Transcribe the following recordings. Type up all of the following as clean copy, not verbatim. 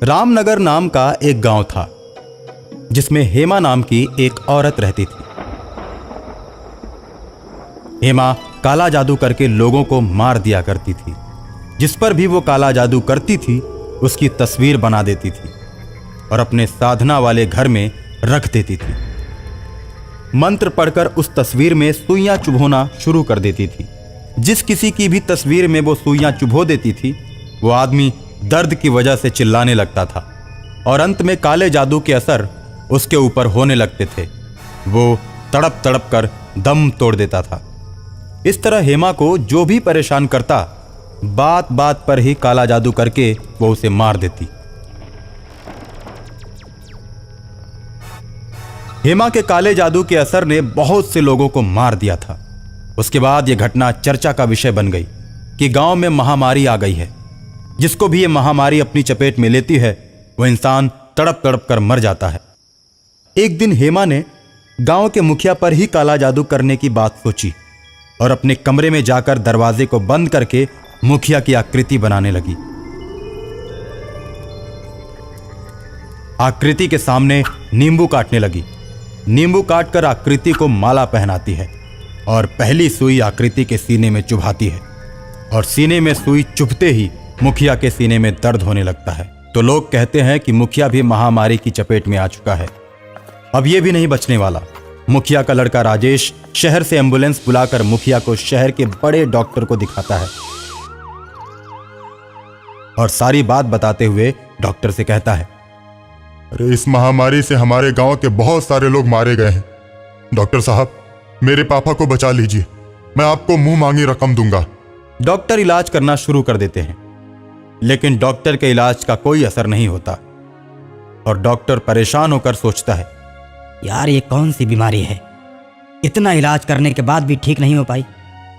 रामनगर नाम का एक गांव था जिसमें हेमा नाम की एक औरत रहती थी। हेमा काला जादू करके लोगों को मार दिया करती थी। जिस पर भी वो काला जादू करती थी उसकी तस्वीर बना देती थी और अपने साधना वाले घर में रख देती थी। मंत्र पढ़कर उस तस्वीर में सुइयां चुभोना शुरू कर देती थी। जिस किसी की भी तस्वीर में वो सुइयां चुभो देती थी वो आदमी दर्द की वजह से चिल्लाने लगता था और अंत में काले जादू के असर उसके ऊपर होने लगते थे। वो तड़प तड़प कर दम तोड़ देता था। इस तरह हेमा को जो भी परेशान करता बात बात पर ही काला जादू करके वो उसे मार देती। हेमा के काले जादू के असर ने बहुत से लोगों को मार दिया था। उसके बाद यह घटना चर्चा का विषय बन गई कि गांव में महामारी आ गई है। जिसको भी यह महामारी अपनी चपेट में लेती है वह इंसान तड़प तड़प कर मर जाता है। एक दिन हेमा ने गांव के मुखिया पर ही काला जादू करने की बात सोची और अपने कमरे में जाकर दरवाजे को बंद करके मुखिया की आकृति बनाने लगी। आकृति के सामने नींबू काटने लगी। नींबू काटकर आकृति को माला पहनाती है और पहली सुई आकृति के सीने में चुभाती है और सीने में सुई चुभते ही मुखिया के सीने में दर्द होने लगता है। तो लोग कहते हैं कि मुखिया भी महामारी की चपेट में आ चुका है। अब यह भी नहीं बचने वाला। मुखिया का लड़का राजेश शहर से एम्बुलेंस बुलाकर मुखिया को शहर के बड़े डॉक्टर को दिखाता है और सारी बात बताते हुए डॉक्टर से कहता है, अरे इस महामारी से हमारे गांव के बहुत सारे लोग मारे गए हैं। डॉक्टर साहब मेरे पापा को बचा लीजिए, मैं आपको मुंह मांगी रकम दूंगा। डॉक्टर इलाज करना शुरू कर देते हैं लेकिन डॉक्टर के इलाज का कोई असर नहीं होता और डॉक्टर परेशान होकर सोचता है, यार ये कौन सी बीमारी है, इतना इलाज करने के बाद भी ठीक नहीं हो पाई।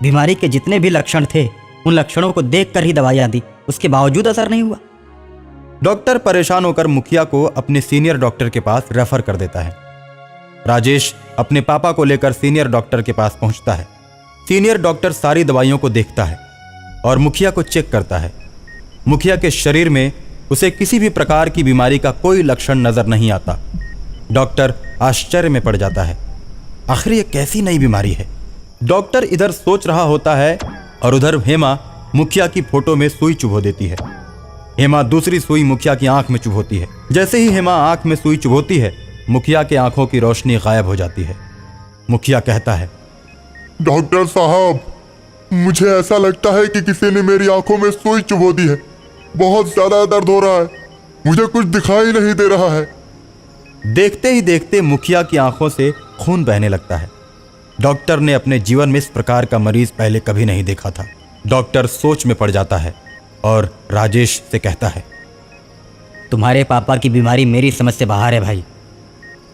बीमारी के जितने भी लक्षण थे उन लक्षणों को देखकर ही दवाइयां दी, उसके बावजूद असर नहीं हुआ। डॉक्टर परेशान होकर मुखिया को अपने सीनियर डॉक्टर के पास रेफर कर देता है। राजेश अपने पापा को लेकर सीनियर डॉक्टर के पास पहुंचता है। सीनियर डॉक्टर सारी दवाइयों को देखता है और मुखिया को चेक करता है। मुखिया के शरीर में उसे किसी भी प्रकार की बीमारी का कोई लक्षण नजर नहीं आता। डॉक्टर आश्चर्य में पड़ जाता है, आखिर ये कैसी नई बीमारी है। डॉक्टर इधर सोच रहा होता है और उधर हेमा मुखिया की फोटो में सुई चुभो देती है। हेमा दूसरी सुई मुखिया की आंख में चुभोती है। जैसे ही हेमा आंख में सुई चुभोती है मुखिया के आंखों की रोशनी गायब हो जाती है। मुखिया कहता है, डॉक्टर साहब मुझे ऐसा लगता है कि किसी ने मेरी आंखों में सुई चुभो दी है। बहुत ज्यादा दर्द हो रहा है, मुझे कुछ दिखाई नहीं दे रहा है। देखते ही देखते मुखिया की आंखों से खून बहने लगता है। डॉक्टर ने अपने जीवन में इस प्रकार का मरीज पहले कभी नहीं देखा था। डॉक्टर सोच में पड़ जाता है और राजेश से कहता है, तुम्हारे पापा की बीमारी मेरी समझ से बाहर है भाई।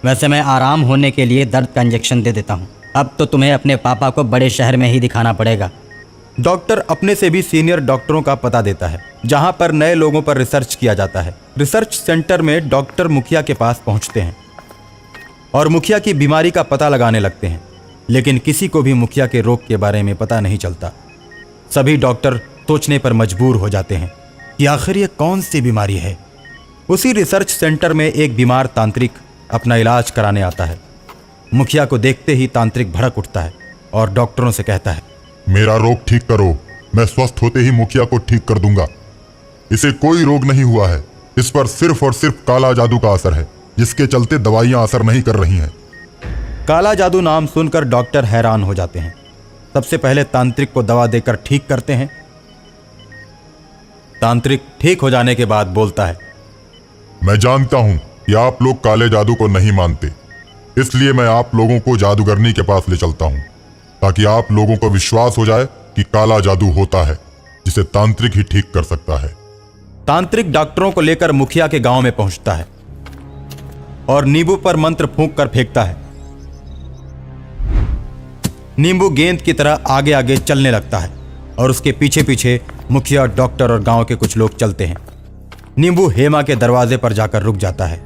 वैसे मैं आराम होने के लिए दर्द का इंजेक्शन दे देता हूँ। अब तो तुम्हें अपने पापा को बड़े शहर में ही दिखाना पड़ेगा। डॉक्टर अपने से भी सीनियर डॉक्टरों का पता देता है जहां पर नए लोगों पर रिसर्च किया जाता है। रिसर्च सेंटर में डॉक्टर मुखिया के पास पहुंचते हैं और मुखिया की बीमारी का पता लगाने लगते हैं, लेकिन किसी को भी मुखिया के रोग के बारे में पता नहीं चलता। सभी डॉक्टर सोचने पर मजबूर हो जाते हैं कि आखिर ये कौन सी बीमारी है। उसी रिसर्च सेंटर में एक बीमार तांत्रिक अपना इलाज कराने आता है। मुखिया को देखते ही तांत्रिक भड़क उठता है और डॉक्टरों से कहता है, मेरा रोग ठीक करो, मैं स्वस्थ होते ही मुखिया को ठीक कर दूंगा। इसे कोई रोग नहीं हुआ है, इस पर सिर्फ और सिर्फ काला जादू का असर है, जिसके चलते दवाइयां असर नहीं कर रही हैं। काला जादू नाम सुनकर डॉक्टर हैरान हो जाते हैं। सबसे पहले तांत्रिक को दवा देकर ठीक करते हैं। तांत्रिक ठीक हो जाने के बाद बोलता है, मैं जानता हूं कि आप लोग काले जादू को नहीं मानते, इसलिए मैं आप लोगों को जादूगरनी के पास ले चलता हूं ताकि आप लोगों को विश्वास हो जाए कि काला जादू होता है, जिसे तांत्रिक ही ठीक कर सकता है। तांत्रिक डॉक्टरों को लेकर मुखिया के गांव में पहुंचता है और नींबू पर मंत्र फूंक कर फेंकता है। नींबू गेंद की तरह आगे आगे चलने लगता है और उसके पीछे पीछे मुखिया, डॉक्टर और गांव के कुछ लोग चलते हैं। नींबू हेमा के दरवाजे पर जाकर रुक जाता है।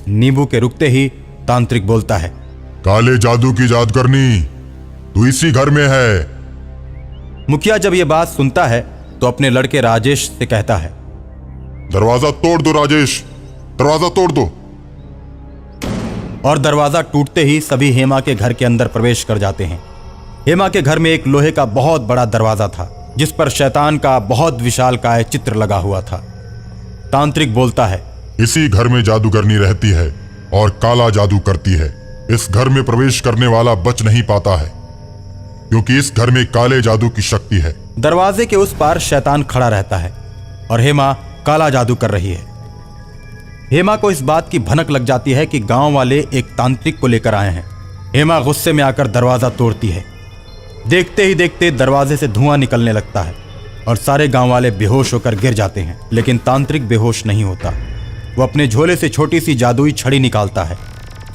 नींबू के रुकते ही तांत्रिक बोलता है, काले जादू की जादूगरनी तू इसी घर में है। मुखिया जब यह बात सुनता है तो अपने लड़के राजेश से कहता है, दरवाजा तोड़ दो राजेश, दरवाजा तोड़ दो। और दरवाजा टूटते ही सभी हेमा के घर के अंदर प्रवेश कर जाते हैं। हेमा के घर में एक लोहे का बहुत बड़ा दरवाजा था जिस पर शैतान का बहुत विशालकाय चित्र लगा हुआ था। तांत्रिक बोलता है, इसी घर में जादूगरनी रहती है और काला जादू करती है। इस घर में प्रवेश करने वाला बच नहीं पाता है क्योंकि इस घर में काले जादू की शक्ति है। दरवाजे के उस पार शैतान खड़ा रहता है और हेमा काला जादू कर रही है। हेमा को इस बात की भनक लग जाती है कि गांव वाले एक तांत्रिक को लेकर आए हैं। हेमा गुस्से में आकर दरवाजा तोड़ती है। देखते ही देखते दरवाजे से धुआं निकलने लगता है और सारे गांव वाले बेहोश होकर गिर जाते हैं। लेकिन तांत्रिक बेहोश नहीं होता। वो अपने झोले से छोटी सी जादुई छड़ी निकालता है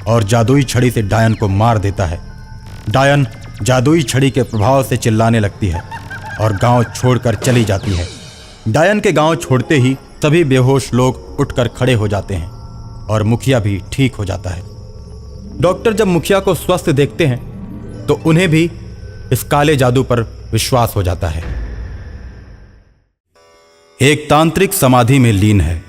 और जादुई छड़ी से डायन को मार देता है। डायन जादुई छड़ी के प्रभाव से चिल्लाने लगती है और गांव छोड़कर चली जाती है। डायन के गांव छोड़ते ही सभी बेहोश लोग उठकर खड़े हो जाते हैं और मुखिया भी ठीक हो जाता है। डॉक्टर जब मुखिया को स्वस्थ देखते हैं तो उन्हें भी इस काले जादू पर विश्वास हो जाता है। एक तांत्रिक समाधि में लीन है।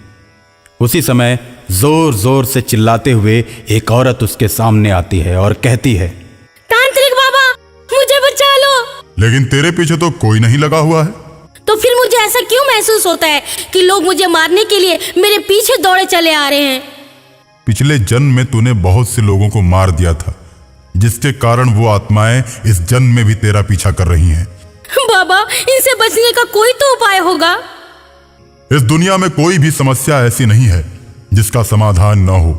उसी समय जोर जोर से चिल्लाते हुए एक औरत उसके सामने आती है और कहती है, तांत्रिक बाबा, मुझे बचा लो। लेकिन तेरे पीछे तो कोई नहीं लगा हुआ है। तो फिर मुझे ऐसा क्यों महसूस होता है कि लोग मुझे मारने के लिए मेरे पीछे दौड़े चले आ रहे हैं? पिछले जन्म में तूने बहुत से लोगों को मार दिया था जिसके कारण वो आत्माएं इस जन्म में भी तेरा पीछा कर रही हैं। बाबा, इनसे बचने का कोई तो उपाय होगा। इस दुनिया में कोई भी समस्या ऐसी नहीं है जिसका समाधान न हो।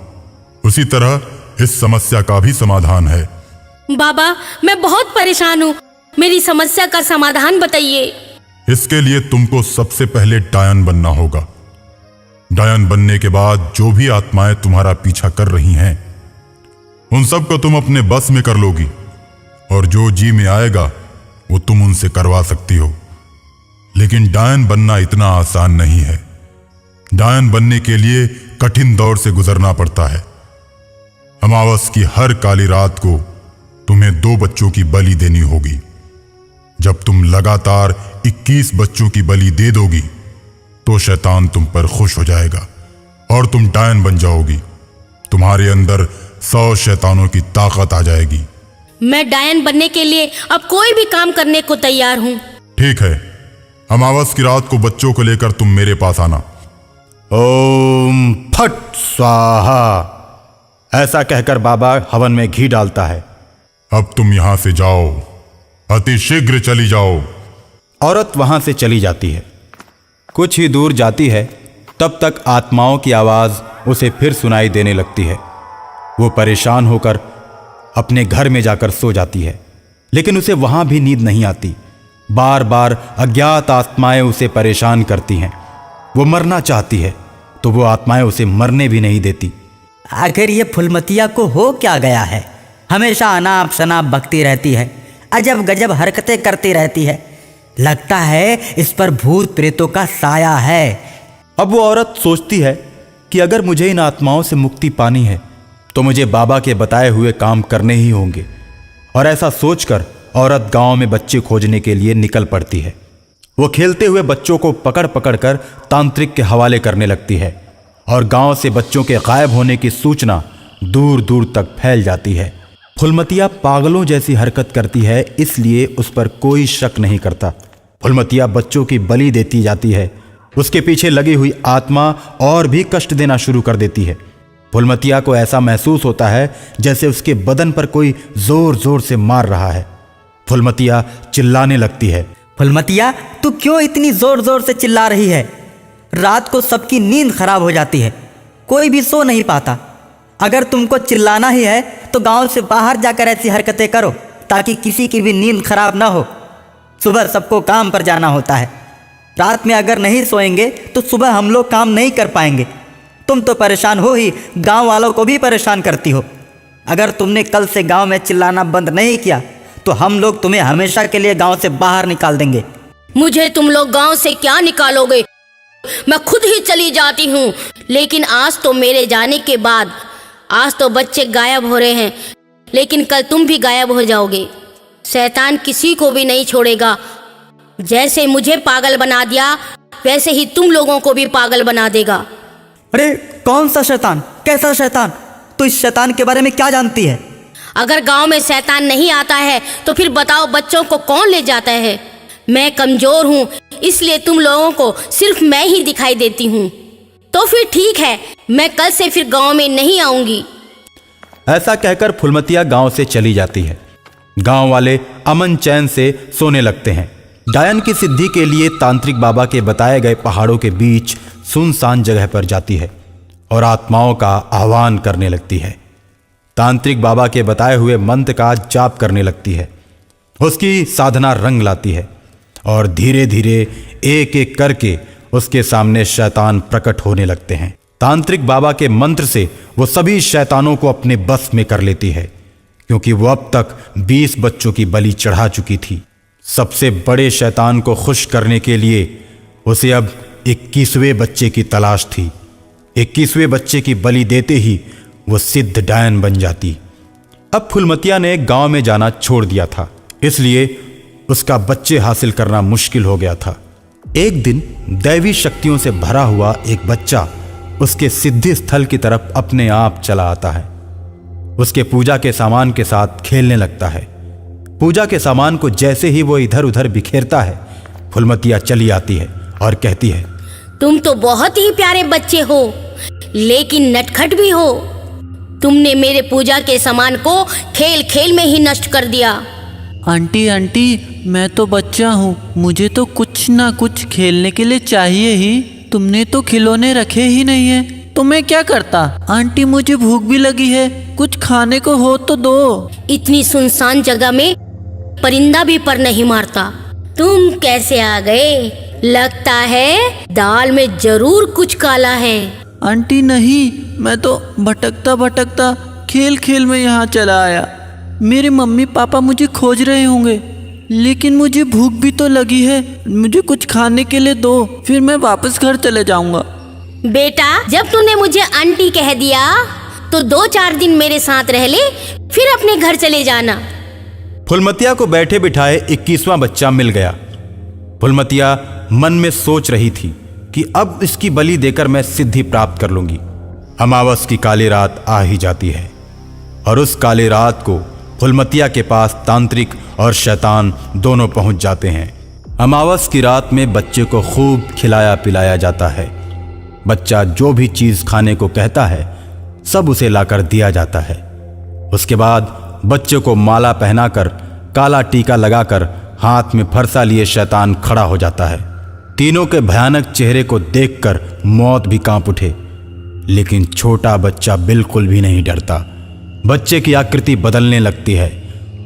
उसी तरह इस समस्या का भी समाधान है। बाबा, मैं बहुत परेशान हूँ, मेरी समस्या का समाधान बताइए। इसके लिए तुमको सबसे पहले डायन बनना होगा। डायन बनने के बाद जो भी आत्माएं तुम्हारा पीछा कर रही हैं उन सब को तुम अपने बस में कर लोगी और जो जी में आएगा वो तुम उनसे करवा सकती हो। लेकिन डायन बनना इतना आसान नहीं है। डायन बनने के लिए कठिन दौर से गुजरना पड़ता है। अमावस की हर काली रात को तुम्हें 2 बच्चों की बलि देनी होगी। जब तुम लगातार 21 बच्चों की बलि दे दोगी तो शैतान तुम पर खुश हो जाएगा और तुम डायन बन जाओगी। तुम्हारे अंदर 100 शैतानों की ताकत आ जाएगी। मैं डायन बनने के लिए अब कोई भी काम करने को तैयार हूँ। ठीक है, अमावस की रात को बच्चों को लेकर तुम मेरे पास आना। ओम फट स्वाहा, ऐसा कहकर बाबा हवन में घी डालता है। अब तुम यहां से जाओ, अति शीघ्र चली जाओ। औरत वहां से चली जाती है। कुछ ही दूर जाती है तब तक आत्माओं की आवाज उसे फिर सुनाई देने लगती है। वो परेशान होकर अपने घर में जाकर सो जाती है, लेकिन उसे वहां भी नींद नहीं आती। बार बार अज्ञात आत्माएं उसे परेशान करती हैं। वो मरना चाहती है तो वो आत्माएं उसे मरने भी नहीं देती। आखिर ये फुलमतिया को हो क्या गया है? हमेशा अनाप शनाप बकती रहती है, अजब गजब हरकतें करती रहती है। लगता है इस पर भूत प्रेतों का साया है। अब वो औरत सोचती है कि अगर मुझे इन आत्माओं से मुक्ति पानी है तो मुझे बाबा के बताए हुए काम करने ही होंगे। और ऐसा सोचकर औरत गांव में बच्चे खोजने के लिए निकल पड़ती है। वो खेलते हुए बच्चों को पकड़ पकड़ कर तांत्रिक के हवाले करने लगती है और गांव से बच्चों के गायब होने की सूचना दूर दूर तक फैल जाती है। फुलमतिया पागलों जैसी हरकत करती है, इसलिए उस पर कोई शक नहीं करता। फुलमतिया बच्चों की बलि देती जाती है। उसके पीछे लगी हुई आत्मा और भी कष्ट देना शुरू कर देती है। फुलमतिया को ऐसा महसूस होता है जैसे उसके बदन पर कोई जोर जोर से मार रहा है। फुलमतिया चिल्लाने लगती है, फुलमतिया, तू क्यों इतनी जोर जोर से चिल्ला रही है? रात को सबकी नींद खराब हो जाती है, कोई भी सो नहीं पाता। अगर तुमको चिल्लाना ही है तो गांव से बाहर जाकर ऐसी हरकतें करो ताकि किसी की भी नींद खराब ना हो। सुबह सबको काम पर जाना होता है। रात में अगर नहीं सोएंगे तो सुबह हम लोग काम नहीं कर पाएंगे। तुम तो परेशान हो ही, गांव वालों को भी परेशान करती हो। अगर तुमने कल से गांव में चिल्लाना बंद नहीं किया तो हम लोग तुम्हें हमेशा के लिए गांव से बाहर निकाल देंगे। मुझे तुम लोग गांव से क्या निकालोगे? मैं खुद ही चली जाती हूँ। लेकिन आज तो मेरे जाने के बाद आज तो बच्चे गायब हो रहे हैं, लेकिन कल तुम भी गायब हो जाओगे। शैतान किसी को भी नहीं छोड़ेगा। जैसे मुझे पागल बना दिया वैसे ही तुम लोगों को भी पागल बना देगा। अरे कौन सा शैतान, कैसा शैतान? तू इस शैतान के बारे में क्या जानती है? अगर गांव में शैतान नहीं आता है तो फिर बताओ बच्चों को कौन ले जाता है? मैं कमजोर हूँ, इसलिए तुम लोगों को सिर्फ मैं ही दिखाई देती हूँ। तो फिर ठीक है, मैं कल से फिर गांव में नहीं आऊंगी। ऐसा कहकर फुलमतिया गांव से चली जाती है। गांव वाले अमन चैन से सोने लगते हैं। डायन की सिद्धि के लिए तांत्रिक बाबा के बताए गए पहाड़ों के बीच सुनसान जगह पर जाती है और आत्माओं का आह्वान करने लगती है। तांत्रिक बाबा के बताए हुए मंत्र का जाप करने लगती है। उसकी साधना रंग लाती है और धीरे धीरे एक एक करके उसके सामने शैतान प्रकट होने लगते हैं। तांत्रिक बाबा के मंत्र से वो सभी शैतानों को अपने बस में कर लेती है, क्योंकि वो अब तक 20 बच्चों की बलि चढ़ा चुकी थी। सबसे बड़े शैतान को खुश करने के लिए उसे अब 21वें बच्चे की तलाश थी। 21वें बच्चे की बलि देते ही वो सिद्ध डायन बन जाती। अब फुलमतिया ने गांव में जाना छोड़ दिया था, इसलिए उसका बच्चे हासिल करना मुश्किल हो गया था। एक दिन दैवी शक्तियों से भरा हुआ एक बच्चा उसके सिद्धि स्थल की तरफ अपने आप चला आता है। उसके पूजा के सामान के साथ खेलने लगता है। पूजा के सामान को जैसे ही वो इधर उधर बिखेरता है, फुलमतिया चली आती है और कहती है, तुम तो बहुत ही प्यारे बच्चे हो, लेकिन नटखट भी हो। तुमने मेरे पूजा के सामान को खेल खेल में ही नष्ट कर दिया। आंटी आंटी, मैं तो बच्चा हूँ, मुझे तो कुछ ना कुछ खेलने के लिए चाहिए ही। तुमने तो खिलौने रखे ही नहीं है, तो मैं क्या करता? आंटी मुझे भूख भी लगी है, कुछ खाने को हो तो दो। इतनी सुनसान जगह में परिंदा भी पर नहीं मारता। तुम कैसे आ गए? लगता है दाल में जरूर कुछ काला है। आंटी नहीं, मैं तो भटकता भटकता खेल खेल में यहाँ चला आया। मेरे मम्मी पापा मुझे खोज रहे होंगे, लेकिन मुझे भूख भी तो लगी है। मुझे कुछ खाने के लिए दो, फिर मैं वापस घर चले जाऊंगा। बेटा, जब तूने मुझे आंटी कह दिया तो 2-4 दिन मेरे साथ रह ले, फिर अपने घर चले जाना। फुलमतिया को बैठे बिठाए 21वां बच्चा मिल गया। फुलमतिया मन में सोच रही थी कि अब इसकी बलि देकर मैं सिद्धि प्राप्त कर लूंगी। अमावस की काली रात आ ही जाती है और उस काली रात को फुलमतिया के पास तांत्रिक और शैतान दोनों पहुंच जाते हैं। अमावस की रात में बच्चे को खूब खिलाया पिलाया जाता है। बच्चा जो भी चीज खाने को कहता है सब उसे लाकर दिया जाता है। उसके बाद बच्चे को माला पहनाकर, काला टीका लगाकर, हाथ में फरसा लिए शैतान खड़ा हो जाता है। तीनों के भयानक चेहरे को देखकर मौत भी कांप उठे, लेकिन छोटा बच्चा बिल्कुल भी नहीं डरता। बच्चे की आकृति बदलने लगती है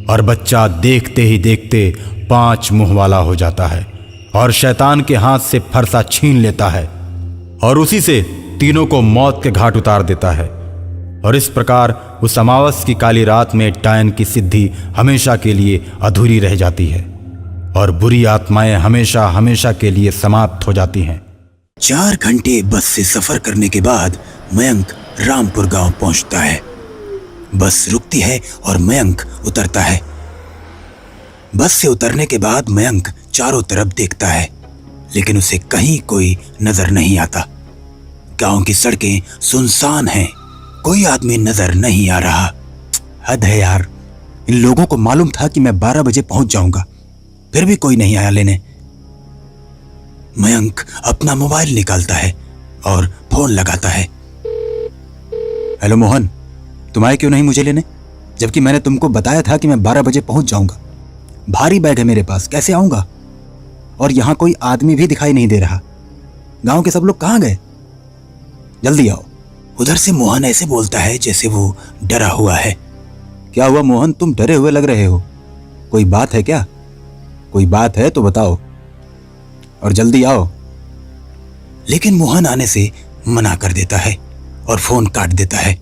और बच्चा देखते ही देखते 5 मुंह वाला हो जाता है और शैतान के हाथ से फरसा छीन लेता है और उसी से तीनों को मौत के घाट उतार देता है। और इस प्रकार उस अमावस की काली रात में डायन की सिद्धि हमेशा के लिए अधूरी रह जाती है और बुरी आत्माएं हमेशा हमेशा के लिए समाप्त हो जाती हैं। 4 घंटे बस से सफर करने के बाद मयंक रामपुर गांव पहुंचता है। बस रुकती है और मयंक उतरता है। बस से उतरने के बाद मयंक चारों तरफ देखता है, लेकिन उसे कहीं कोई नजर नहीं आता। गांव की सड़कें सुनसान हैं, कोई आदमी नजर नहीं आ रहा। हद है यार, इन लोगों को मालूम था कि मैं 12 बजे पहुंच जाऊंगा, फिर भी कोई नहीं आया लेने। मयंक अपना मोबाइल निकालता है और फोन लगाता है। हेलो मोहन, तुम आए क्यों नहीं मुझे लेने, जबकि मैंने तुमको बताया था कि मैं 12 बजे पहुंच जाऊंगा। भारी बैग है मेरे पास, कैसे आऊंगा? और यहां कोई आदमी भी दिखाई नहीं दे रहा। गांव के सब लोग कहां गए? जल्दी आओ। उधर से मोहन ऐसे बोलता है जैसे वो डरा हुआ है। क्या हुआ मोहन, तुम डरे हुए लग रहे हो? कोई बात है क्या? कोई बात है तो बताओ और जल्दी आओ। लेकिन मोहन आने से मना कर देता है और फोन काट देता है।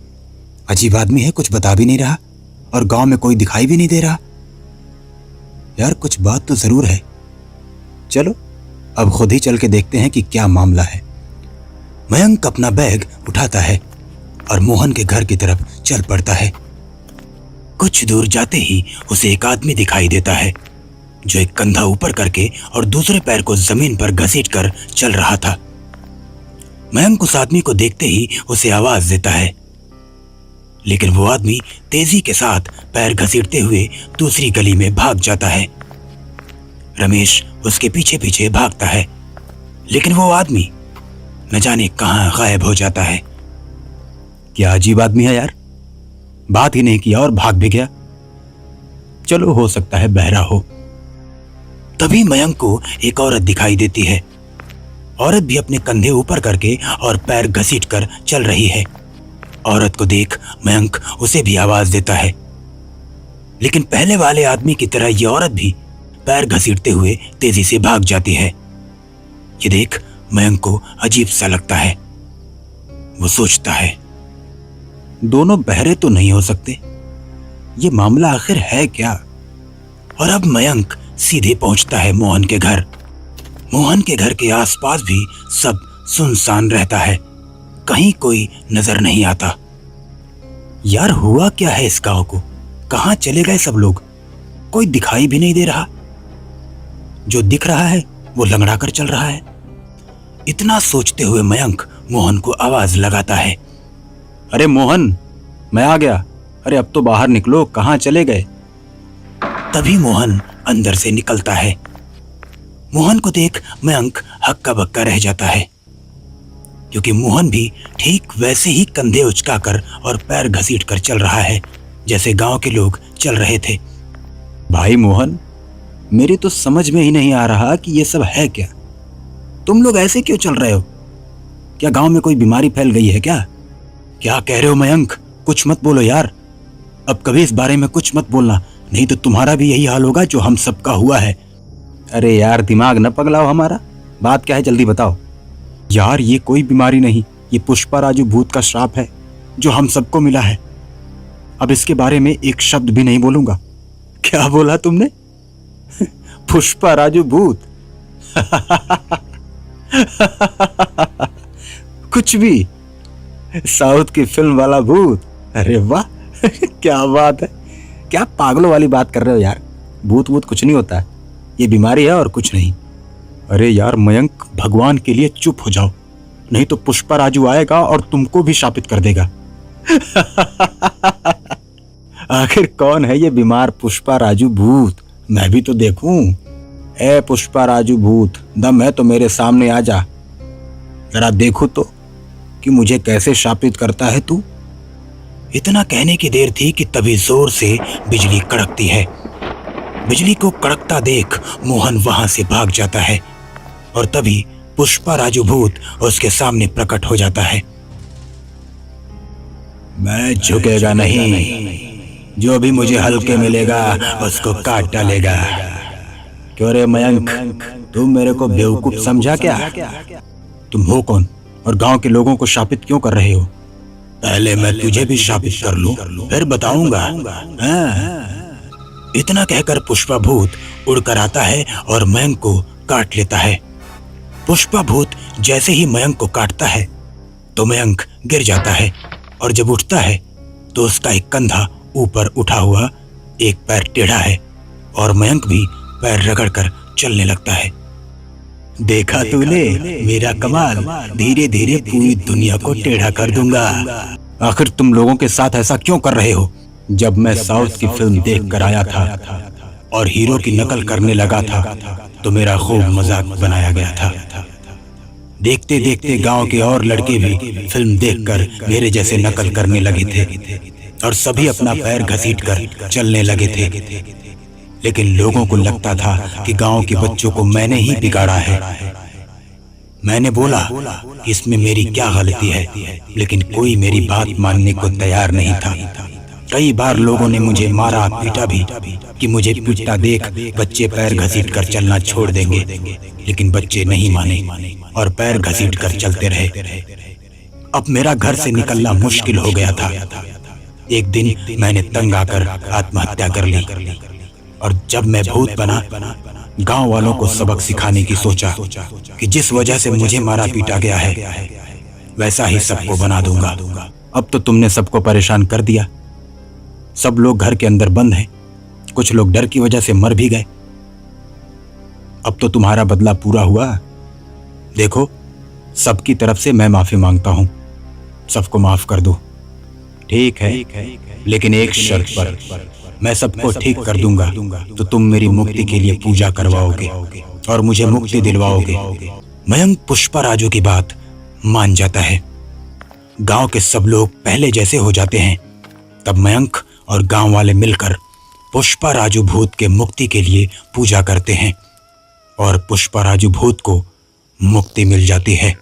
अजीब आदमी है, कुछ बता भी नहीं रहा और गांव में कोई दिखाई भी नहीं दे रहा। यार कुछ बात तो जरूर है। चलो अब खुद ही चल के देखते हैं कि क्या मामला है। मयंक अपना बैग उठाता है और मोहन के घर की तरफ चल पड़ता है। कुछ दूर जाते ही उसे एक आदमी दिखाई देता है जो एक कंधा ऊपर करके और दूसरे पैर को जमीन पर घसीटकर चल रहा था। मयंक उस आदमी को देखते ही उसे आवाज देता है, लेकिन वो आदमी तेजी के साथ पैर घसीटते हुए दूसरी गली में भाग जाता है। रमेश उसके पीछे पीछे भागता है, लेकिन वो आदमी न जाने कहां गायब हो जाता है। क्या अजीब आदमी है यार, बात ही नहीं किया और भाग भी गया। चलो, हो सकता है बहरा हो। तभी मयंक को एक औरत दिखाई देती है। औरत भी अपने कंधे ऊपर करके और पैर घसीटकर चल रही है। औरत को देख मयंक उसे भी आवाज देता है, लेकिन पहले वाले आदमी की तरह यह औरत भी पैर घसीटते हुए तेजी से भाग जाती है। ये देख मयंक को अजीब सा लगता है। वो सोचता है, दोनों बहरे तो नहीं हो सकते, ये मामला आखिर है क्या? और अब मयंक सीधे पहुंचता है मोहन के घर। मोहन के घर के आसपास भी सब सुनसान रहता है, कहीं कोई नजर नहीं आता। यार, हुआ क्या है इस गांव को? कहां चले गए सब लोग? कोई दिखाई भी नहीं दे रहा। जो दिख रहा है वो लंगड़ा कर चल रहा है। इतना सोचते हुए मयंक मोहन को आवाज लगाता है, अरे मोहन, मैं आ गया। अरे अब तो बाहर निकलो, कहां चले गए? तभी मोहन अंदर से निकलता है। मोहन को देख मयंक हक्का बक्का रह जाता है, क्योंकि मोहन भी ठीक वैसे ही कंधे उचकाकर और पैर घसीटकर चल रहा है जैसे गांव के लोग चल रहे थे। भाई मोहन, मेरी तो समझ में ही नहीं आ रहा कि ये सब है क्या। तुम लोग ऐसे क्यों चल रहे हो? क्या गांव में कोई बीमारी फैल गई है क्या? क्या कह रहे हो मयंक? कुछ मत बोलो यार, अब कभी इस बारे में कुछ मत बोलना, नहीं तो तुम्हारा भी यही हाल होगा जो हम सबका हुआ है। अरे यार, दिमाग न पगलाओ हमारा, बात क्या है जल्दी बताओ। यार, ये कोई बीमारी नहीं, ये पुष्पा राजू भूत का श्राप है जो हम सबको मिला है। अब इसके बारे में एक शब्द भी नहीं बोलूंगा। क्या बोला तुमने? पुष्पा राजू भूत? कुछ भी, साउथ की फिल्म वाला भूत? अरे वाह, क्या बात है। क्या पागलों वाली बात कर रहे हो यार, भूत वूत कुछ नहीं होता है, ये बीमारी है और कुछ नहीं। अरे यार मयंक, भगवान के लिए चुप हो जाओ, नहीं तो पुष्पा राजू आएगा और तुमको भी शापित कर देगा। आखिर कौन है ये बीमार पुष्पा राजू भूत? मैं भी तो देखूं। ए पुष्पा राजू भूत, दम है तो मेरे सामने आ जा, जरा देखो तो कि मुझे कैसे शापित करता है तू। इतना कहने की देर थी कि तभी जोर से बिजली कड़कती है। बिजली को कड़कता देख मोहन वहां से भाग जाता है और तभी पुष्पा राजू भूत उसके सामने प्रकट हो जाता है। मैं झुकेगा नहीं, जो भी मुझे हल्के मिलेगा उसको काट डालेगा। क्यों रे मयंक, तुम मेरे को बेवकूफ समझा क्या? तुम हो कौन और गांव के लोगों को शापित क्यों कर रहे हो? पहले मैं तुझे भी शापित कर लूं, फिर बताऊंगा। इतना कहकर पुष्पा भूत उड़कर आता है और मयंक को काट लेता है। पुष्पा भूत जैसे ही मयंक को काटता है तो मयंक गिर जाता है और जब उठता है तो उसका एक कंधा ऊपर उठा हुआ, एक पैर टेढ़ा है और मयंक भी पैर रगड़कर चलने लगता है। देखा तूने मेरा कमाल, धीरे धीरे पूरी दुनिया को टेढ़ा कर दूंगा। आखिर तुम लोगों के साथ ऐसा क्यों कर रहे हो? जब मैं साउथ की फिल्म देख कर आया था और हीरो की नकल करने लगा था तो मेरा खूब मजाक बनाया गया था। देखते देखते गांव के और लड़के भी फिल्म देखकर मेरे जैसे नकल करने लगे थे और सभी अपना पैर घसीटकर चलने लगे थे। लेकिन लोगों को लगता था कि गांव के बच्चों को मैंने ही बिगाड़ा है। मैंने बोला कि इसमें मेरी क्या गलती है, लेकिन कोई मेरी बात मानने को तैयार नहीं था। कई बार लोगों ने मुझे मारा पीटा भी कि मुझे पीटता देख बच्चे पैर घसीट कर चलना छोड़ देंगे, लेकिन बच्चे नहीं माने और पैर घसीट कर चलते रहे। अब मेरा घर से निकलना मुश्किल हो गया था। एक दिन मैंने तंग आकर आत्महत्या कर ली और जब मैं भूत बना, गांव वालों को सबक सिखाने की सोचा कि जिस वजह से मुझे मारा पीटा गया है वैसा ही सबको बना दूंगा। अब तो तुमने सबको परेशान कर दिया। सब लोग घर के अंदर बंद हैं, कुछ लोग डर की वजह से मर भी गए। अब तो तुम्हारा बदला पूरा हुआ। देखो, सबकी तरफ से मैं माफी मांगता हूँ, सबको माफ कर दो। ठीक है, लेकिन एक शर्त पर। मैं सबको ठीक कर दूंगा तो तुम मेरी मुक्ति के लिए पूजा करवाओगे और मुझे मुक्ति दिलवाओगे। मयंक पुष्पा राजू की बात मान जाता है। गांव के सब लोग पहले जैसे हो जाते हैं। तब मयंक और गांव वाले मिलकर पुष्पा राजू भूत के मुक्ति के लिए पूजा करते हैं और पुष्पा राजू भूत को मुक्ति मिल जाती है।